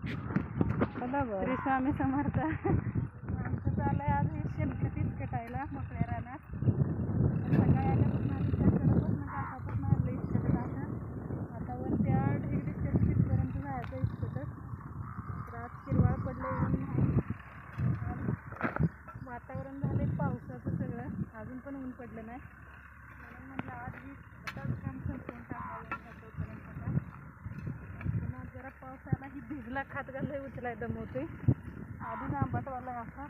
श्री स्वामी समर्थ. आमचं चाललंय आज शेणखतीच कटायला मोकळ्या रानात. सकाळी आल्यापासून आम्ही त्याकडं काकापासून आणलं इस्कट आता वरती 8 डिग्री सेल्सिअसपर्यंत जायचं इस्कटच. रात हिरवाळ पडलं ऊन नाही. वातावरण झाले पावसाचं सगळं, अजून पण ऊन पडलं नाही. म्हणून म्हटलं आज आताच काम संपवून टाकावं तोपर्यंत. पुन्हा जरा पाऊस आला की भिजला खात घालय उचलाय दमवतोय. आधी आंबटवाला असा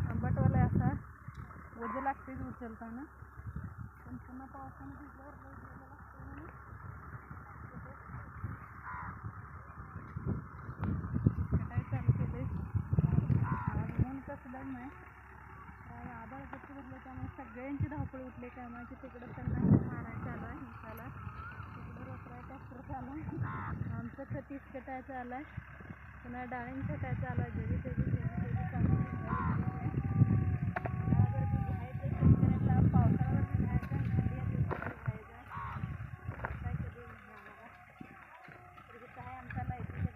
आंबटवाला असा वजे लागतेच उचलताना, पण पुन्हा पावसाने भिजल्यावर कटाई चालू केले. आज ऊन कसलं नाही, आभाळ गच्च भरलं त्यामुळे सगळ्यांची धावपळ उठली. कामाची तिकडं त्यांना मारायचं आलं आहे हिंसाला, तिकडं रोकराय ट्रॅक्टर चालू आहे. आमचं खत इस्कटायचं आलं आहे, पुन्हा डाळिंब छटायचं आलं आहे. जरी त्याची चांगली पावसाळ्यावर बी घ्यायचं, थंडी या दिवसात घ्यायचं काय कधी आम्हाला. तरी काय आमच्या लाईटीच्या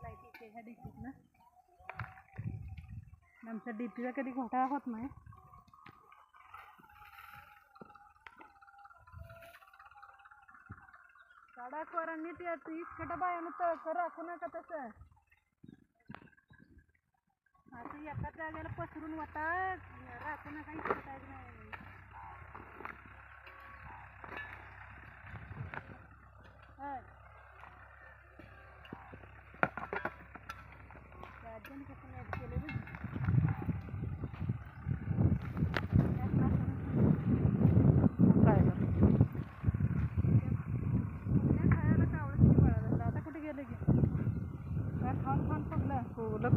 लाईटीचे ह्या डिकीत ना आमच्या डीपीचा कधी घोटाळा होत नाही. काडाखोरांनी ते इस्कटा बायानं तळकर राखू नका तसं. असं एका जागेला पसरून वाटा राखू नका, इस्कटायचं नाही. राज्याने कसं ॲड केलं बघ.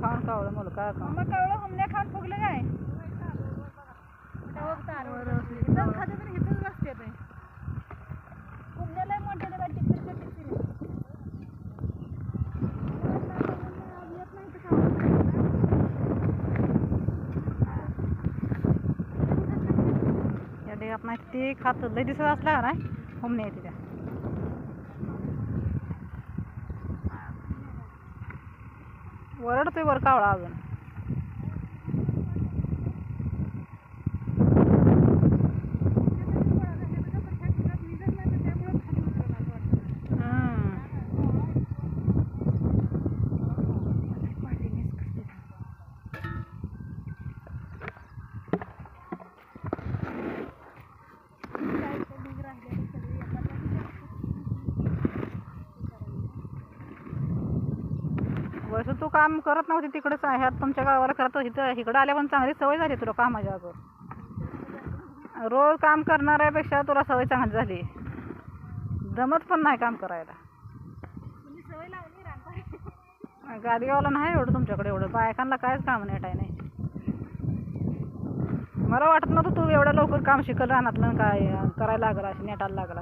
खाऊन कावलं मला काय मग कावळं हमल्या खाऊन फुगलं काय इथंच खाते तर इथंच बसते ते फुगल्याला मोठ्याला काय टिकतील टिकतील येत नाही या डेगात नाही ते खात लय दिसत असला नाही हमने येते त्या. वरडतोय वर कावळा अजून. वैसे तू काम करत नव्हती तिकडेच ह्यात तुमच्या गावाला करत इथं इकडं आल्या पण चांगली सवय झाली तुला कामाच्या अगोदर. रोज काम करणाऱ्यापेक्षा तुला सवय चांगली झाली, जमत पण नाही काम करायला. गाडीवाला नाही एवढं तुमच्याकडे, एवढं बायकांना कायच काम नेटाय नाही. मला वाटत नव्हतं तू एवढं लवकर काम शिकल रानातलं काय करायला लागला असे नेटायला लागला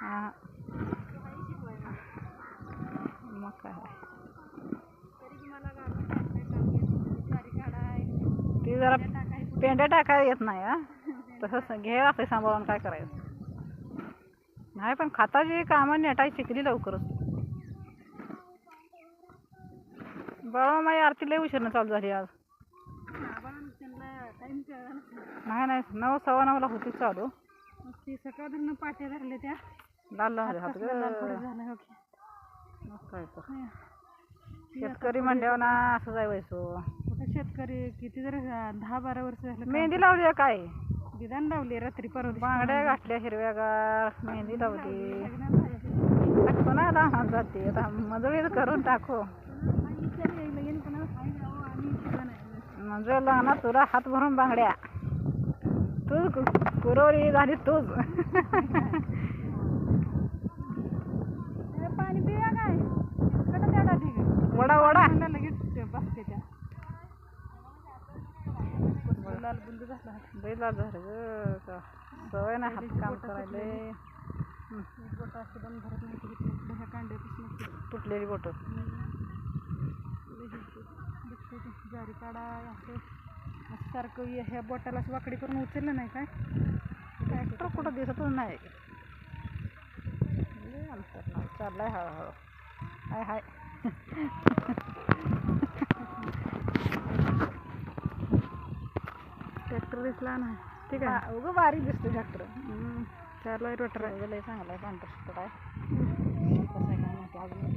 हां मग काय ती जरा पेंड्या टाकायला येत नाही. तसंच घे असं सांभाळून काय करायचं नाही, पण खाताची कामं नेटाय शिकली लवकरच. बाबा माझी आरती लय उशीरनं चालू झाली आज. नाही नाही 9 सव्वा 9ला होती चालू. ती सकाळधरून पाट्या धरल्या त्या लाल हात झालं. मग काय शेतकरी म्हणल्यावर ना असं जायचो. कुठं शेतकरी किती जरी 10-12 वर्ष झालं. मेहंदी लावली काय विधान लावली रात्री परवा, बांगड्या घातल्या हिरव्यागार, मेहंदी लावली. कोणा आता जाते आता मजुरी करून टाकू. म्हणजे लग्नात तुला हात भरून बांगड्या तूच कुरवली झाली तूच. पाणी पिऊया काय वडा वडा लगेच बसते त्या लाल बुंद झाला बैला झालं ग सवय ना हात काम करायला. बोट असं बंद भरत नाही ह्या कांड्यापासून तुटलेली बोट जारी काढा असं सारखं ह्या बोटाला वाकडी करून उचललं नाही काय ट्रॅक्टर कुठं दिसतच नाही. चाललाय हळूहळू. हाय हाय. ट्रॅक्टर दिसला नाही. ठीक आहे. उगं बारीक दिसतो ट्रॅक्टर. चालू आहे रोटर. लय चांगला आहे. पांढरा आहे. कसं आहे काय माहिती अजून.